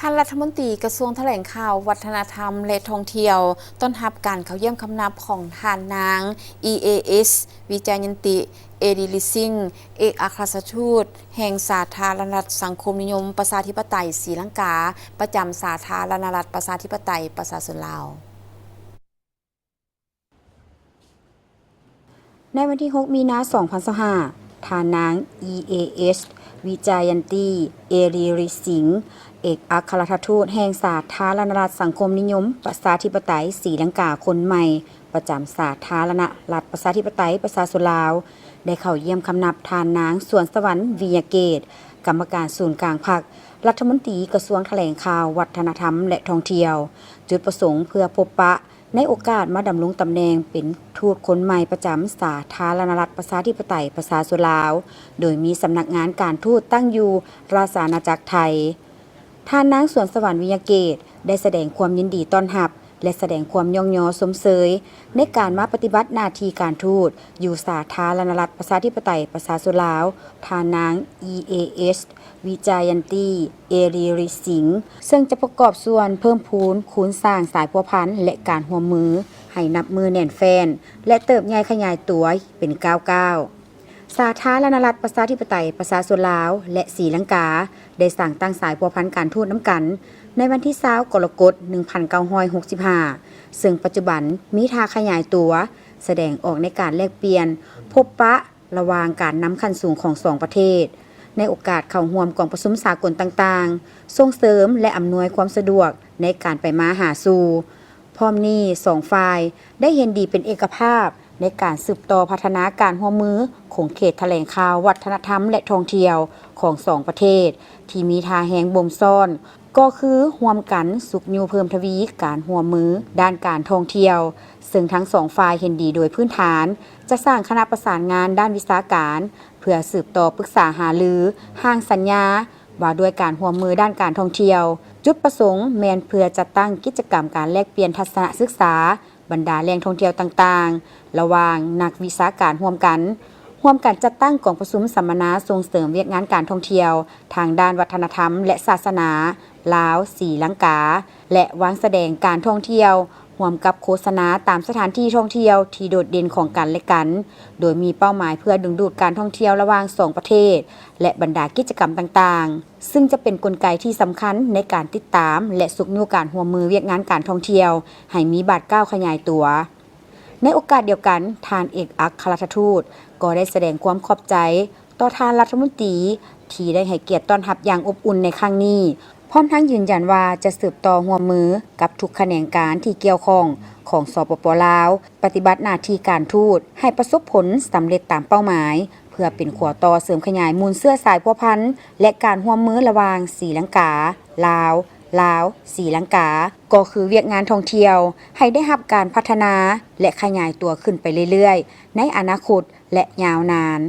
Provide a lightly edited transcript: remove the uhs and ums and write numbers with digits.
ท่านรัฐมนตรีกระทรวงแถลงข่าววัฒนธรรมและท่องเที่ยวต้อนรับการเข้าเยี่ยมคำนับของทานนาง EAS วิจายันติเอดิลิซิงเอกอัครราชทูตแห่งสาธารณรัฐสังคมนิยมประชาธิปไตยศรีลังกาประจำสาธารณรัฐประชาธิปไตยประชาชนลาวในวันที่ 6 มีนาคม 2025 ทานนาง EAS วิจายันตีเอริริสิงห์เอกอัครราชทูตแห่งสาธารณรัฐสังคมนิยมประชาธิปไตยศรีลังกาคนใหม่ประจำสาธารณรัฐประชาธิปไตยประชาชนลาวได้เข้าเยี่ยมคำนับทานนางสวนสวรรค์วิยาเกตกรรมการศูนย์กลางพรรครัฐมนตรีกระทรวงแถลงข่าววัฒนธรรมและท่องเที่ยวจุดประสงค์เพื่อพบปะในโอกาสมาดำรงตำแหน่งเป็นทูตคนใหม่ประจำสาธารณรัฐประชาธิปไตยประชาชนลาวโดยมีสำนักงานการทูตตั้งอยู่ราชอาณาจักรไทยท่านนางสวนสวรรค์วิยาเกตได้แสดงความยินดีต้อนรับและแสดงความย่องยอสมเสยในการมาปฏิบัติหน้าที่การทูตอยู่สาธารณรัฐประชาธิปไตยประชาชนลาวท่านนาง EAS วิจายันตีเอริริสิงห์ซึ่งจะประกอบส่วนเพิ่มพูนคูณสร้างสายพัวพันธ์และการร่วมมือให้นับมือแน่นแฟนและเติบใหญ่ขยายตัวเป็นก้าวสาธารณรัฐประชาธิปไตยประชาชนลาวและศรีลังกาได้สั่งตั้งสายพัวพันธ์การทูตน้ำกันในวันที่20กรกฎาคม 1965 ซึ่งปัจจุบันมีท่าขยายตัวแสดงออกในการแลกเปลี่ยนพบปะระหว่างการนำขั้นสูงของสองประเทศในโอกาสเข้าร่วมกองประชุมสากลต่างๆส่งเสริมและอำนวยความสะดวกในการไปมาหาสู่พร้อมนี้สองฝ่ายได้เห็นดีเป็นเอกภาพในการสืบต่อพัฒนาการร่วมมือของเขตแถลงข่าววัฒนธรรมและท่องเที่ยวของสองประเทศที่มีท่าแหงบ่มซ่อนก็คือร่วมกันสุขยูเพิ่มทวีการร่วมมือด้านการท่องเที่ยวซึ่งทั้งสองฝ่ายเห็นดีโดยพื้นฐานจะสร้างคณะประสานงานด้านวิชาการเพื่อสืบต่อปรึกษาหารือห่างสัญญาว่าด้วยการร่วมมือด้านการท่องเที่ยวจุดประสงค์แมนเพื่อจัดตั้งกิจกรรมการแลกเปลี่ยนทัศนศึกษาบรรดาแหล่งท่องเที่ยวต่างๆระหว่างนักวิชาการร่วมกันจัดตั้งกองประชุมสัมมนาส่งเสริมเวียกงานการท่องเที่ยวทางด้านวัฒนธรรมและศาสนาลาวศรีลังกาและวางแสดงการท่องเที่ยวร่วมกับโฆษณาตามสถานที่ท่องเที่ยวที่โดดเด่นของกันและกันโดยมีเป้าหมายเพื่อดึงดูดการท่องเที่ยวระหว่างสองประเทศและบรรดากิจกรรมต่างๆซึ่งจะเป็นกลไกที่สำคัญในการติดตามและสุขยูการร่วมมือเวียกงานการท่องเที่ยวให้มีบาดก้าวขยายตัวในโอกาสเดียวกันท่านเอกอัครราชทูตก็ได้แสดงความขอบใจต่อท่านรัฐมนตรีที่ได้ให้เกียรติต้อนรับอย่างอบอุ่นในครั้งนี้พร้อมทั้งยืนยันว่าจะสืบต่อร่วมมือกับทุกแขนงการที่เกี่ยวข้องของสปป.ลาวปฏิบัติหน้าที่การทูตให้ประสบผลสำเร็จตามเป้าหมายเพื่อเป็นขัวต่อเสริมขยายมูลเสื้อสายพัวพันธ์และการร่วมมือระหว่างศรีลังกาลาวศรีลังกาก็คือเวียกงานท่องเที่ยวให้ได้รับการพัฒนาและขยายตัวขึ้นไปเรื่อยๆในอนาคตและยาวนาน